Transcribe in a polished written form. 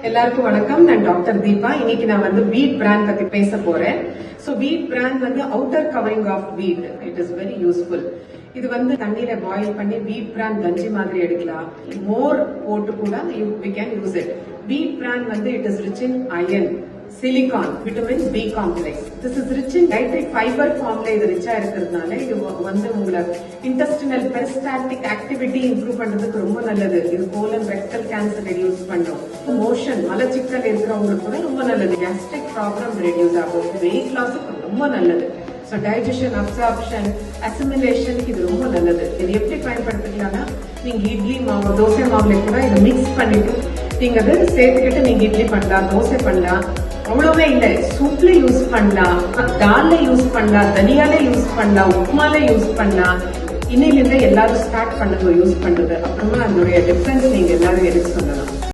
எல்லாருக்கும் வணக்கம். நான் டாக்டர் தீபா. இன்னைக்கு நான் வந்து வீட் பிராண்ட் பத்தி பேச போறேன். சோ வீட் பிராண்ட் வந்து outer covering of wheat. It is very useful. இது வந்து தண்ணீரை பாயில் பண்ணி வீட் பிராண்ட் கஞ்சி மாதிரி எடுக்கலாம். மோர் போட்டு கூட we can use it. வீட் பிராண்ட் வந்து it is rich in iron, silicon, vitamin B complex. This is rich in dietary fiber formula. இது ரிச்சா இருக்கிறதுனால இது வந்து உங்களை intestinal peristaltic activity improve பண்றதுக்கு ரொம்ப நல்லது. இது colon rectal cancer reduce பண்ணும். மோஷன் மலச்சிக்கல் இருக்கிறவங்களுக்கு கூட ரொம்ப நல்லது. gastric problem reduce ஆகும். weight loss ரொம்ப நல்லது. So digestion, absorption, assimilation இது ரொம்ப நல்லது. இது எப்படி பயன்படுத்திக்கலாம்னா நீங்க இட்லி மாவு தோசை மாவுல கூட இதை மிக்ஸ் பண்ணிட்டு நீங்க அதை சேர்த்துக்கிட்டு நீங்க இட்லி பண்ணலாம், தோசை பண்ணலாம். அவ்வளவே இல்ல, சூப்ல யூஸ் பண்ணலாம், தால்ல யூஸ் பண்ணலாம், தனியால யூஸ் பண்ணலாம், உப்புமால யூஸ் பண்ணலாம். இன்னையில இருந்து எல்லாரும் ஸ்டார்ட் பண்ணுங்க யூஸ் பண்றது. அப்புறமா அதோடைய டிஃபரன்ஸ் நீங்க எல்லாரும் எடுத்து சொல்லலாம்.